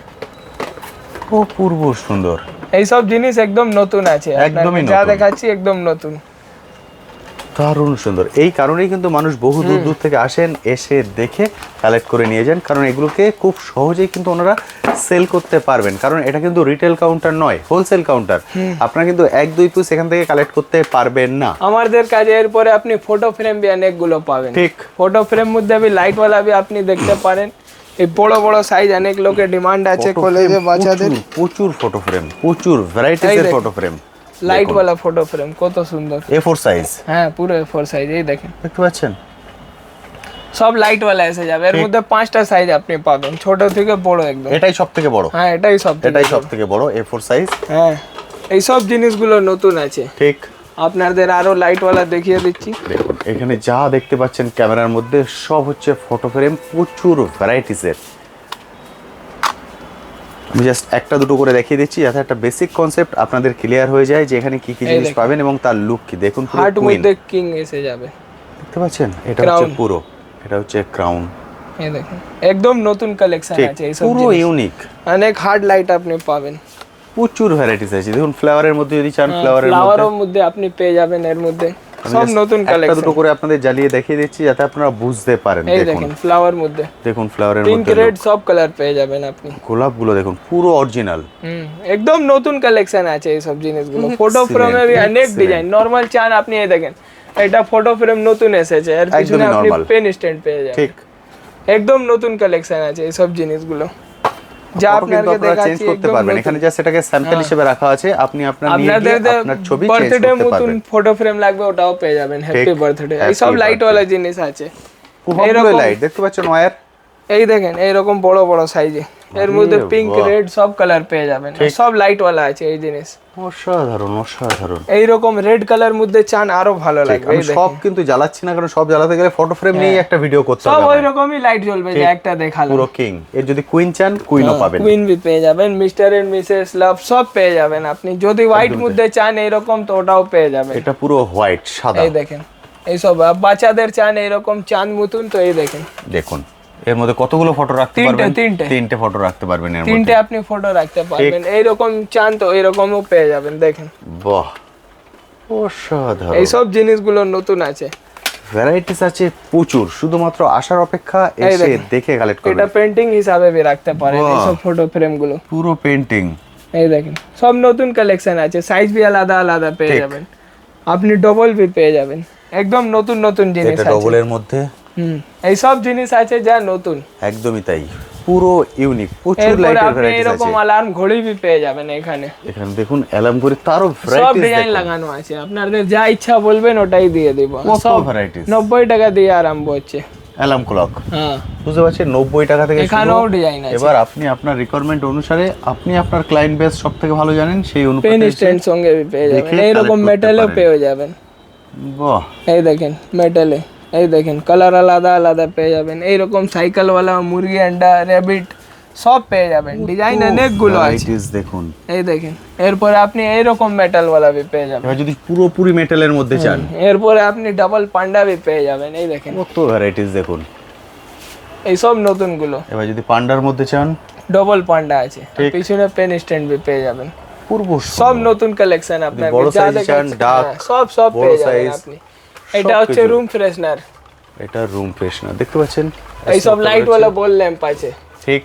অপূর্ব সুন্দর। এইসব জিনিস একদম নতুন আছে, একদমই আপনাকে যা নতুন। দেখাচ্ছি একদম নতুন। দারুণ সুন্দর। এই কারণেই কিন্তু মানুষ বহু দূর দূর থেকে আসেন, এসে দেখে কালেক্ট করে নিয়ে যান, কারণ এগুলোকে খুব সহজেই কিন্তু ওনারা সেল করতে পারবেন, কারণ এটা কিন্তু রিটেল কাউন্টার নয়, হোলসেল কাউন্টার। আপনারা কিন্তু 1-2 পিস এখান থেকে কালেক্ট করতে পারবেন না। আমাদের কাজে এরপরে আপনি ফটো ফ্রেম বি অনেকগুলো পাবেন। ঠিক। ফটো ফ্রেম মধ্যে বি লাইট ওয়ালা বি আপনি দেখতে পারেন। এই বড় বড় সাইজ অনেক লোকের ডিমান্ড আছে Photo কলেজে frame বাচ্চাদের। প্রচুর ফটো ফ্রেম, প্রচুর ভ্যারাইটিস এই এর দেখুন। Photo frame. লাইট ওয়ালা ফটো ফ্রেম কত সুন্দর। A4 সাইজ, হ্যাঁ পুরো A4 সাইজ, এই দেখেন দেখতে পাচ্ছেন? সব লাইট वाला এসে যাবে, এর মধ্যে 5টা সাইজ আপনি পাবেন, ছোট থেকে বড় একদম। এটাই সবথেকে বড়? হ্যাঁ এটাই সবথেকে বড় A4 সাইজ। হ্যাঁ এই সব জিনিসগুলো নতুন আছে। ঠিক, আপনাদের আরো লাইট वाला দেখিয়ে দিচ্ছি। দেখুন এখানে যা দেখতে পাচ্ছেন ক্যামেরার মধ্যে সব হচ্ছে ফটো ফ্রেম, প্রচুর ভ্যারাইটিসের। আমি জাস্ট একটা দুটো করে দেখিয়ে দিচ্ছি যাতে একটা বেসিক কনসেপ্ট আপনাদের ক্লিয়ার হয়ে যায় যে এখানে কি কি জিনিস দেখুন। পাবেন এবং তার লুক কি। দেখুন পুরো হার্ট কুইন মধ্যে কিং এসে যাবে, দেখতে পাচ্ছেন, এটা হচ্ছে Crown। পুরো, এটা হচ্ছে ক্রাউন। এই দেখুন একদম নতুন কালেকশন ঠিক, আছে এই সব পুরো জিনিস। ইউনিক, অনেক হার্ড লাইট আপনি পাবেন, প্রচুর ভ্যারাইটিস আছে। দেখুন ফ্লাওয়ারের মধ্যে যদি চান ফ্লাওয়ারের মধ্যে, ফ্লাওয়ারের মধ্যে আপনি পেয়ে যাবেন, এর মধ্যে আমি সব just নতুন একটা কালেকশন। দুটো করে আপনাদের জ্বালিয়ে দেখিয়ে দিচ্ছি যাতে আপনারা বুঝতে পারেন। এই দেখুন দেখেন ফ্লাওয়ার মধ্যে দেখুন ফ্লাওয়ারের পিঙ্ক মধ্যে রেড সব কালার পেয়ে যাবেন আপনি। গোলাপগুলো দেখুন পুরো অরিজিনাল। একদম নতুন কালেকশন আছে এই সব জিনিসগুলো। ফটো Excellent, ফ্রেমে भी অনেক excellent। ডিজাইন, নরমাল চান আপনি এই দেখেন, এটা ফটো ফ্রেম নতুন এসেছে, এর পিছনে একদমই আপনি normal। পেন স্ট্যান্ড পেয়ে যাবেন। ঠিক, একদম নতুন কালেকশন আছে এই সব জিনিসগুলো, যা ফটো কিন্তু আপনাকে আপনারা চেঞ্জ দেখাচ্ছি করতে একদম পারবেন। নতুন। এখানে জাস্ট এটাকে স্যাম্পল হিসেবে রাখা আছে, আপনি আপনার নিয়ে আপনাদের গিয়ে আপনার ছবি চেঞ্জ বার্থডে করতে মতন পারবেন। ফটো ফ্রেম লাগবে ওটাও পেয়ে যাবেন, হ্যাপি বার্থডে। এই সব happy লাইট birthday। वाला জিনিস আছে। সবগুলো লাইট দেখতে পাচ্ছেন ওয়্যার। এই দেখেন এইরকম বড় বড় সাইজে, এর মধ্যে পিঙ্ক বাহ। রেড সব কালার পেয়ে যাবেন, সব লাইট वाला আছে এই জিনিস। অসাধারণ অসাধারণ। এইরকম রেড কালার মধ্যে চান আরো ভালো ঠিক, লাগবে। আমি এই দেখেন সব কিন্তু জ্বালাচ্ছি না, কারণ সব জ্বালাতে গেলে ফটো ফ্রেম নিয়ে একটা ভিডিও করতে সব হবে ওই আমায়। রকমই লাইট জ্বলবে যে একটা দেখালাম। পুরো কিং। এর যদি কুইন চান কুইনও পাবেন। কুইন भी পেয়ে যাবেন, মিস্টার এন্ড মিসেস লাভ সব পেয়ে যাবেন আপনি। যদি হোয়াইট মধ্যে চান এইরকম তো ওটাও পেয়ে যাবেন। এটা পুরো হোয়াইট সাদা। এই দেখেন এই সব বাচ্চাদের চান এইরকম চাঁদ মতন তো এই দেখেন। দেখুন এর মধ্যে কতগুলো ফটো রাখতে পারবেন? তিনটে ফটো রাখতে পারবেন এর মধ্যে। তিনটে আপনি ফটো রাখতে পারবেন, এইরকম চান তো এইরকমও পেয়ে যাবেন। দেখেন বাহ, অসাধারণ। এই সব জিনিসগুলো নতুন আছে, ভ্যারাইটিস আছে প্রচুর, শুধুমাত্র আসার অপেক্ষা, এই এসে দেখেন। দেখে কালেক্ট এটা করবেন। পেন্টিং হিসাবে भी রাখতে পারেন এই বাহ। সব ফটো ফ্রেম গুলো। পুরো পেইন্টিং। এই দেখেন সব নতুন কালেকশন আছে, সাইজ भी আলাদা আলাদা পেয়ে ঠিক। যাবেন, আপনি ডবল भी পেয়ে যাবেন। একদম নতুন নতুন জিনিস এটা আছে। ডবলের মধ্যে এই সব জিনিস আছে যা নতুন। একদমই তাই, পুরো ইউনিক, প্রচুর এরপরে লাইটের আপনি ভ্যারাইটিস আছে। এরকম অ্যালার্ম ঘড়ি भी পেয়ে যাবেন এখানে। এখানে দেখুন অ্যালার্ম করে তারও সব ভ্যারাইটিস ডিজাইন দেখুন। লাগানো আছে, আপনাদের যা ইচ্ছা বলবেন ওটাই দিয়ে দিব। কত সব ভ্যারাইটিস। 90 টাকা দিয়ে আরম্ভ হচ্ছে। অ্যালার্ম ক্লক হ্যাঁ বুঝতে পারছেন, 90 টাকা থেকে শুরু। এখানেও ডিজাইন আছে। এবার আপনি আপনার রিকোয়ারমেন্ট অনুসারে, আপনি আপনার ক্লায়েন্ট বেস সব থেকে ভালো জানেন, সেই পেন অনুপাতে স্ট্যান্ড সঙ্গে भी পেয়ে যাবেন, দেখে এইরকম collect করতে মেটালও পারেন। পেয়ে যাবেন। বাহ, এই দেখেন মেটালে, এই দেখেন কালার আলাদা আলাদা পেয়ে যাবেন। এইরকম সাইকেল वाला মুরগি আন্ডা র‍্যাবিট সব পেয়ে যাবেন, ডিজাইন অনেকগুলো আছে। ভ্যারাইটিস দেখুন। এই দেখেন এরপরে আপনি এইরকম মেটাল वाला भी পেয়ে যাবেন। এবার যদি পুরোপুরি মেটালের মধ্যে চান, এরপরে আপনি ডাবল পান্ডা भी পেয়ে যাবেন। এই দেখেন কত ভ্যারাইটিস দেখুন। এই সব নতুন গুলো। এবার যদি পান্ডার মধ্যে চান, ডবল পান্ডা আছে, ঠিক। পিছনে পেন স্ট্যান্ড भी পেয়ে যাবেন। পূর্ব সব নতুন কালেকশন আপনার বড় যা size চান, দেখাচ্ছি, dark, হ্যাঁ, সব সব বড় পেয়ে যাবেন size, আপনি। এটা হচ্ছে সবকিছু। রুম ফ্রেশনার, এটা রুম ফ্রেশনার দেখতে পাচ্ছেন। এই সব লাইট वाला বল ল্যাম্প আছে, ঠিক,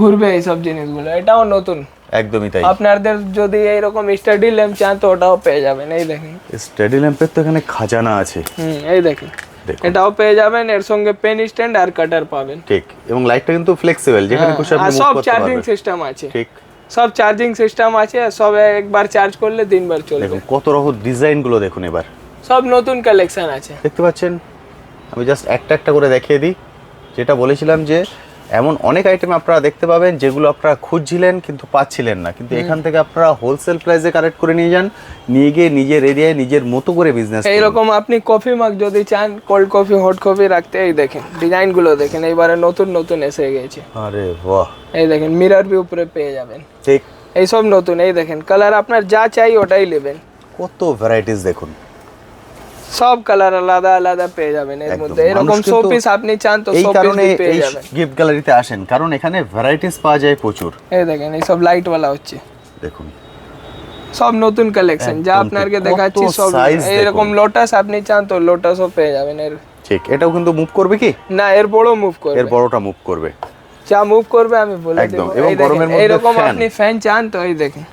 ঘুরবে এই সব জিনিসগুলো। এটাও নতুন। একদমই তাই। আপনাদের যদি এইরকম স্টাডি ল্যাম্প চান তো ওটাও পেয়ে যাবেন। এই দেখেন স্টাডি ল্যাম্পের তো এখানে খাজানা আছে। এই দেখেন দেখুন। এটাও পেয়ে যাবেন, এর সঙ্গে পেন স্ট্যান্ড আর কাটার পাবেন। ঠিক, এবং লাইটটা কিন্তু ফ্লেক্সিবল, যেখানে খুশি আপনি আর মুভ সব করতে চার্জিং পারবেন। সিস্টেম আছে, ঠিক, সব চার্জিং সিস্টেম আছে, সব একবার চার্জ করলে দিনভর চলবে। দেখুন কত রকম ডিজাইনগুলো দেখুন। এবার সব নতুন কালেকশন আছে। দেখতে পাচ্ছেন, আমি জাস্ট একটা একটা করে দেখিয়ে দিই। যেটা বলেছিলাম যে এমন অনেক আইটেম আপনারা দেখতে পাবেন যেগুলো আপনারা খুঁজছিলেন কিন্তু পাচ্ছিলেন না, কিন্তু এখান থেকে আপনারা হোলসেল প্রাইসে কালেক্ট করে নিয়ে যান, নিয়ে গিয়ে নিজের এরিয়ায় নিজের মতো করে বিজনেস। এইরকম আপনি কফি মাগ যদি চান, কোল্ড কফি হট কফি রাখতে, এই দেখেন ডিজাইনগুলো দেখেন, এইবারে নতুন নতুন এসে গেছে। আরে বাহ, এই দেখেন মিরর भी উপরে পেয়ে যাবেন। ঠিক, এই সব নতুন। এই দেখেন কালার আপনার যা চাই ওটাই নেবেন, কত ভ্যারাইটিস দেখুন। সব কালার আলাদা আলাদা পেয়ে যাবেন এর একদম। মধ্যে। এরকম মানুষ কিন্তু শোপিস আপনি চান তো এই শোপিস কারণে भी পেয়ে এই যাবেন। গিফট গ্যালারিতে আসেন, কারণ এখানে ভ্যারাইটিস পাওয়া যায় প্রচুর। এই দেখেন এই সব লাইট वाला হচ্ছে, দেখুন সব নতুন কালেকশন যা একদম আপনাকে ঠিক। দেখাচ্ছি কত সব। size এরকম দেখুন। লোটাস আপনি চান তো লোটাসও পেয়ে যাবেন। এর ঠিক, এটাও কিন্তু মুভ করবে কি? না এর বড় মুভ এর করবে, বড়টা মুভ করবে যা মুভ করবে আমি বলে দেব। একদম। এবং এই দেখেন গরমের মধ্যে এরকম fan। আপনি ফ্যান চান তো এই দেখেন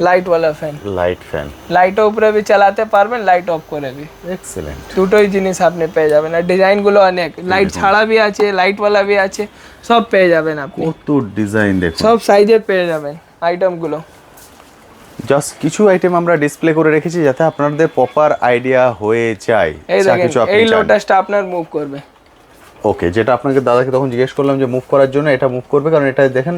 লাইট वाला ফ্যান, লাইট ফ্যান, লাইটও উপরে भी চালাতে পারবেন, লাইট অফ করে भी, এক্সেলেন্ট। দুটোই জিনিস আপনি পেয়ে যাবেন। আর ডিজাইনগুলো অনেক, লাইট ছাড়া भी আছে, লাইট वाला भी আছে, সব পেয়ে যাবেন আপনি। কত ডিজাইন দেখুন। সব সাইজে পেয়ে যাবেন আইটেমগুলো। জাস্ট কিছু আইটেম আমরা ডিসপ্লে করে রেখেছি যাতে আপনাদের প্রপার আইডিয়া হয়ে যায়। এই যা দেখেন কিছু আপনি এই চান। লোটাসটা আপনার মুভ করবে, ওকে, যেটা আপনাকে দাদাকে তখন জিজ্ঞেস করলাম যে মুভ করার জন্য, এটা মুভ করবে কারণ এটা দেখেন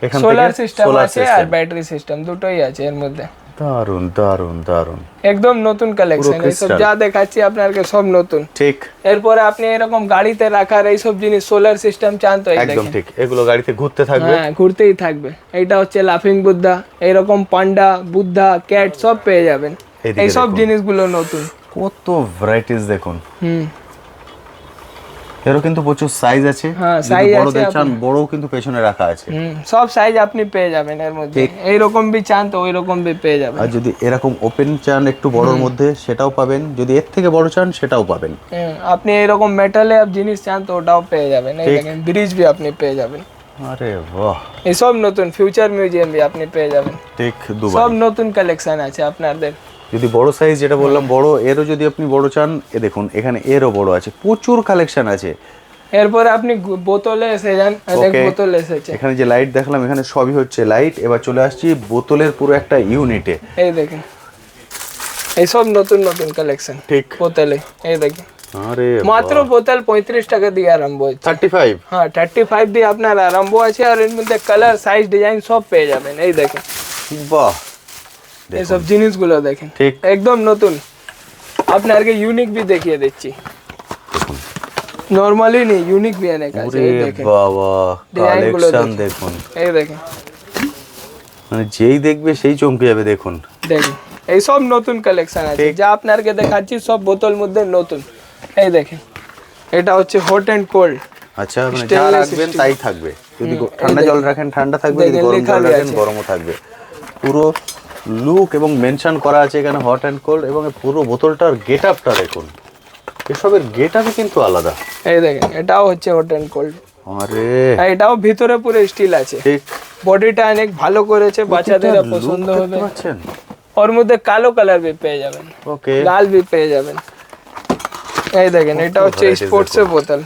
এখান থেকে সোলার সিস্টেম সোলার আছে আর ব্যাটারি সিস্টেম দুটোই আছে এর মধ্যে। দারুন দারুন দারুন, একদম নতুন কালেকশন, এইসব যা দেখাচ্ছি আপনাকে সব নতুন। ঠিক, এরপরে আপনি এরকম গাড়িতে রাখার এইসব জিনিস সোলার সিস্টেম চান তো এই একদম দেখেন। ঠিক, এগুলো গাড়িতে ঘুরতে থাকবে। হ্যাঁ ঘুরতেই থাকবে। এইটা হচ্ছে লাফিং বুদ্ধা, এরকম পান্ডা, বুদ্ধা, ক্যাট সব পেয়ে যাবেন। এদিকে এইসব দেখুন। জিনিসগুলো নতুন। কত ভ্যারাইটিস দেখুন। হুম এরও কিন্তু প্রচুর সাইজ আছে। হ্যাঁ, যদি size বড় আছে চান বড়ও কিন্তু পেছনে রাখা আছে। সব সাইজ আপনি পেয়ে যাবেন এর মধ্যে। এইরকম বি চান তো ওই রকম বি পেয়ে যাবেন। আর যদি এরকম ওপেন চান একটু বড়র মধ্যে সেটাও পাবেন, যদি এর থেকে বড় চান সেটাও পাবেন। আপনি এরকম মেটালে জিনিস চান তো ওটাও পেয়ে যাবেন। এই দেখেন ব্রিজ বি আপনি পেয়ে যাবেন। আরে বাহ, এইসব নতুন ফিউচার মিউজিয়াম বি আপনি পেয়ে যাবেন। ঠিক, দুবার সব নতুন কালেকশন আছে আপনাদের। যদি বড় সাইজ যেটা বললাম বড়, এরও যদি আপনি বড় চান, এ দেখুন এখানে এরও বড় আছে, প্রচুর কালেকশন আছে। এরপরে আপনি বোতলে এসে যান, অনেক বোতল এসেছে। এখানে যে লাইট দেখালাম এখানে সবই হচ্ছে লাইট। এবার চলে আসছি বোতলের পুরো একটা ইউনিটে। এই দেখেন এইসব নতুন নতুন কালেকশন ঠিক, বোতলে। এই দেখেন আরে মাত্র বোতল 35 টাকা দিয়ে আরম্ভ হচ্ছে। 35, হ্যাঁ 35 দিয়ে আপনার আরম্ভ আছে। আর এর মধ্যে কালার সাইজ ডিজাইন সব পেয়ে যাবেন। এই দেখেন বাহ, এইসব জিনিসগুলো দেখেন ঠিক, একদম নতুন। আপনাকে ইউনিক भी দেখিয়ে দিচ্ছি, নরমালি নেই ইউনিক भी অনেক আছে। এই দেখেন বাবা কালেকশন দেখুন, এই দেখেন মানে যেই দেখবে সেই চমকে যাবে। দেখুন দেখেন এই সব নতুন কালেকশন আছে যা আপনাকে দেখাচ্ছি, সব বোতল মধ্যে নতুন। এই দেখেন এটা হচ্ছে হট এন্ড কোল্ড। আচ্ছা, মানে যা রাখবেন তাই থাকবে। যদি ঠান্ডা জল রাখেন ঠান্ডা থাকবে, যদি গরম জল রাখেন গরমও থাকবে। পুরো লুক এবং মেনশন করা আছে এখানে হট এন্ড কোল্ড। এবং পুরো বোতলটার গেট আপটা দেখুন, এসবের গেট আপই কিন্তু আলাদা। এই দেখেন এটাও হচ্ছে হট এন্ড কোল্ড। আরে এটাও ভিতরে পুরো স্টিল আছে। ঠিক, বডিটা অনেক ভালো করেছে, বাচ্চাদের পছন্দ হবে। পাচ্ছেন ওর মধ্যে কালো কালার भी পেয়ে যাবেন, ওকে, লাল भी পেয়ে যাবেন। এই দেখেন এটা হচ্ছে স্পোর্টসের বোতল,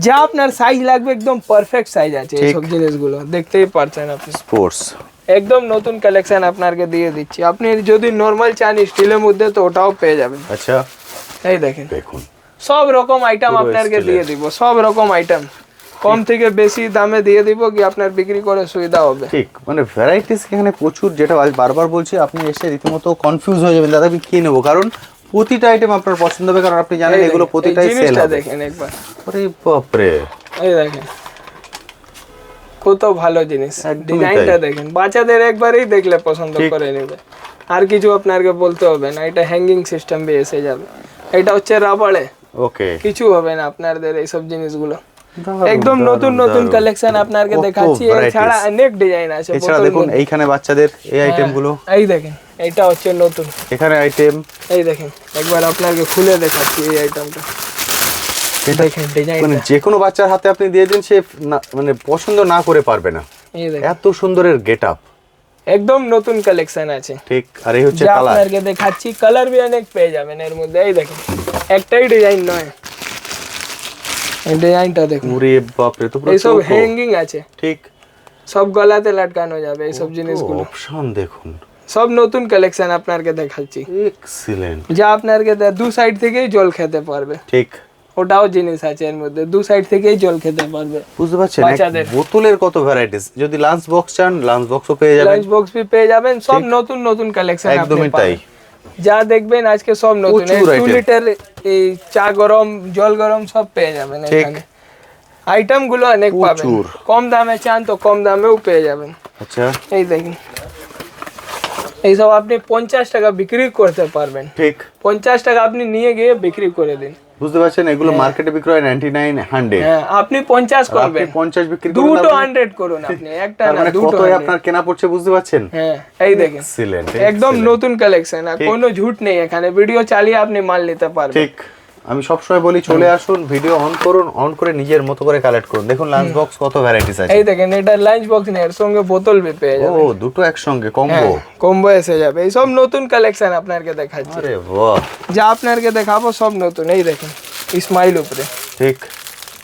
যা আপনার সাইজ লাগবে একদম পারফেক্ট সাইজ আছে। এই সব জিনিসগুলো দেখতেই পারছেন আপনি। স্পোর্টস একদম নতুন কালেকশন আপনাকে দিয়ে দিচ্ছি। আপনি যদি নরমাল চান স্টিলের মধ্যে তো ওটাও পেয়ে যাবেন। আচ্ছা এই দেখেন দেখুন, সব রকম আইটেম আপনাকে দিয়ে দিব, সব রকম আইটেম কম থেকে বেশি দামে দিয়ে দিব কি আপনার বিক্রি করে সুবিধা হবে। ঠিক, মানে ভ্যারাইটিস এখানে প্রচুর। যেটা বারবার বলছি, আপনি এসে রীতিমতো কনফিউজ হয়ে যাবেন দাদা আমি কি নেবো, কারণ প্রতিটা আইটেম আপনার পছন্দ হবে। কারণ আপনি জানেন এগুলো প্রতিটাই সেল জিনিসটা হবে। দেখেন একবার, আরে বাপরে, এই দেখেন কত ভালো জিনিস। একদমই ডিজাইনটা তাই। দেখেন, বাচ্চাদের একবারই দেখলে পছন্দ করে নেবে। আর কিছু আপনাকে বলতে হবে না। এটা হ্যাঙ্গিং সিস্টেম भी এসে যাবে। এটা হচ্ছে রাবারে, ওকে, কিছু হবে না আপনাদের এইসব জিনিসগুলো। একদম নতুন নতুন কালেকশন আপনাকে দেখাচ্ছি। এছাড়া অনেক ডিজাইন আছে। এছাড়া দেখুন এইখানে বাচ্চাদের এই আইটেমগুলো। এই দেখেন এটা হচ্ছে নতুন এখানে আইটেম, এই দেখেন একবার আপনাকে খুলে দেখাচ্ছি এই আইটেমটা। দেখেন ডিজাইন, মানে যে কোনো বাচ্চার হাতে আপনি দিয়ে দিন, সে মানে পছন্দ না করে পারবে না। এই দেখেন এত সুন্দরের গেট আপ, একদম নতুন কালেকশন আছে। ঠিক। আর এই হচ্ছে যা কালার, আপনাকে দেখাচ্ছি কালার भी অনেক পেয়ে যাবেন এর মধ্যে। এই দেখেন একটাই ডিজাইন নয়, এই ডিজাইনটা দেখুন। ওরে বাপরে, তো পুরো এইসব হ্যাঙ্গিং আছে, ঠিক, সব গলাতে লটকানো যাবে এইসব জিনিসগুলো। অপশন দেখুন, সব নতুন কালেকশন আপনাকে দেখাচ্ছি, এক্সিলেন্ট। যা আপনাকে দু সাইড থেকেই জল খেতে পারবে। ঠিক, ওটাও জিনিস আছে এর মধ্যে, দু সাইড থেকেই জল খেতে পারবে। বুঝতে পারছেন বাচ্চাদের। বোতলের কত ভ্যারাইটিস। যদি লাঞ্চ বক্স চান লাঞ্চ বক্সও পেয়ে যাবেন। লাঞ্চ বক্স भी পেয়ে যাবেন। সব নতুন নতুন কালেকশন আপনি একদমই তাই। পাবেন। যা দেখবেন আজকে সব নতুন। প্রচুর 2 item। লিটার এই চা গরম, জল গরম সব পেয়ে যাবেন এখানে। আইটেম গুলো অনেক পাবেন। প্রচুর। কম দামে চান তো কম দামেও পেয়ে যাবেন। আচ্ছা, এই দেখেন এইসব আপনি 50 টাকা বিক্রি করতে পারবেন। ঠিক, 50 টাকা আপনি নিয়ে গিয়ে বিক্রি করে দিন। বুঝতে পারছেন এগুলো মার্কেটে বিক্রি হয় 99, 100। হ্যাঁ আপনি 50 আপনি করবেন, 50 বিক্রি করুন, দুটো 100 করুন আপনি, একটা তার না মানে দুটো কতই 100। আপনার কেনা পড়ছে, বুঝতে পারছেন। হ্যাঁ এই দেখেন এক্সিলেন্ট, একদম নতুন কালেকশন। আর কোনো ঝুট নেই এখানে, ভিডিও চালিয়ে আপনি মাল নিতে পারবেন। ঠিক। আমি সবসময় বলি চলে আসুন, ভিডিও অন করুন, অন করে নিজের মতো করে কালেক্ট করুন। দেখুন লাঞ্চ বক্স কত ভ্যারাইটিস আছে। এই দেখেন এটা লাঞ্চ বক্স নেই, এর সঙ্গে বোতল भी পেয়ে ও যাবেন। দুটো একসঙ্গে কম্বো। কম্বো এসে যাবে। এই সব নতুন কালেকশন আপনাকে দেখাচ্ছি, আরে বাহ, যা আপনাকে দেখাবো সব নতুন। এই দেখেন স্মাইল উপরে ঠিক,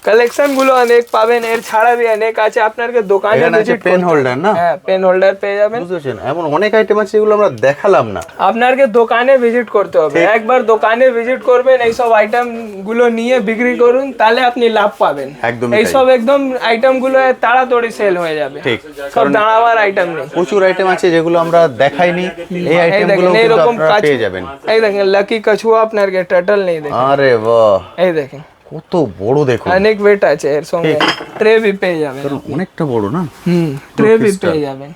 কালেকশন গুলো অনেক পাবেন, এর ছাড়া বি অনেক আছে। আপনাকে দোকানে এখানে আছে ভিজিট পেন হোল্ডার না? হ্যাঁ, পেন হোল্ডার পেয়ে যাবেন। বুঝেছেন, এমন অনেক আইটেম আছে যেগুলো আমরা দেখালাম না। আপনাকে দোকানে ভিজিট করতে হবে, একবার দোকানে ভিজিট করবেন, এইসব আইটেম গুলো নিয়ে বিক্রি করুন, তাহলে আপনি লাভ পাবেন। একদমই তাই। এইসব একদম আইটেম গুলো তাড়াতাড়ি সেল হয়ে যাবে। ঠিক, সব দাঁড়াবার আইটেম নেই। প্রচুর আইটেম আছে যেগুলো আমরা দেখাইনি, এই আইটেম গুলো কিন্তু এরকম আপনারা পেয়ে যাবেন। এই দেখেন লাকি কছুয়া, আপনাকে টার্টল নেই দেখেন। আরে বাহ, এই দেখেন কত বড় দেখুন, অনেক ওয়েট আছে এর সঙ্গে। ট্রে বি পেয়ে যাবেন, অনেকটা বড় না? ট্রে বি পেয়ে যাবেন।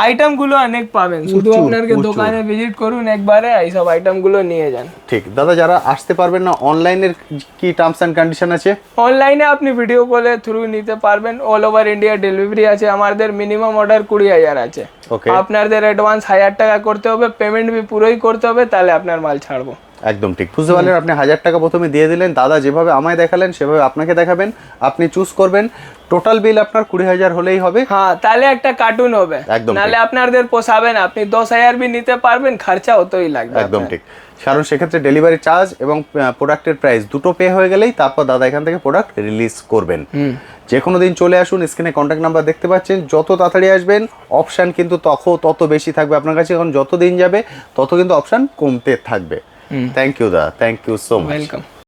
আইটেম গুলো অনেক পাবেন, শুধু আপনাকে দোকানে ভিজিট করুন একবারে, এইসব আইটেম গুলো নিয়ে যান। ঠিক দাদা, যারা আসতে পারবেন না, অনলাইনের কি টার্মস এন্ড কন্ডিশন আছে? অনলাইনে আপনি ভিডিও কলে থ্রু নিতে পারবেন, অল ওভার ইন্ডিয়া ডেলিভারি আছে। আমাদের মিনিমাম অর্ডার 20,000 আছে। ওকে, আপনাদের অ্যাডভান্স 1000 টাকা করতে হবে, পেমেন্ট বি পুরোই করতে হবে, তাহলে আপনার মাল ছাড়বো। একদম ঠিক, বুঝতে পারলেন? আপনি 1000 টাকা প্রথমে দিয়ে দিলেন, দাদা যেভাবে আমায় দেখালেন সেভাবে আপনাকে দেখাবেন, আপনি চুজ করবেন, টোটাল বিল আপনার 20,000 হলেই হবে। হ্যাঁ, তাহলে একটা কার্টুন হবে। একদম নালে আপনাদের পোষাবে না, আপনি 10,000 বি নিতে পারবেন, খরচা অতই লাগবে। একদম ঠিক, কারণ সেক্ষেত্রে ডেলিভারি চার্জ এবং প্রোডাক্টের প্রাইস দুটো পে হয়ে গেলেই তারপর দাদা এখান থেকে প্রোডাক্ট রিলিজ করবেন। যে কোনো দিন চলে আসুন, স্ক্রিনে কন্ট্যাক্ট নাম্বার দেখতে পাচ্ছেন, যত তাড়াতাড়ি আসবেন অপশান কিন্তু তত বেশি থাকবে আপনার কাছে, কারণ যত দিন যাবে তত কিন্তু অপশান কমতে থাকবে। থ্যাংক ইউ দাদা, thank you so much. Welcome.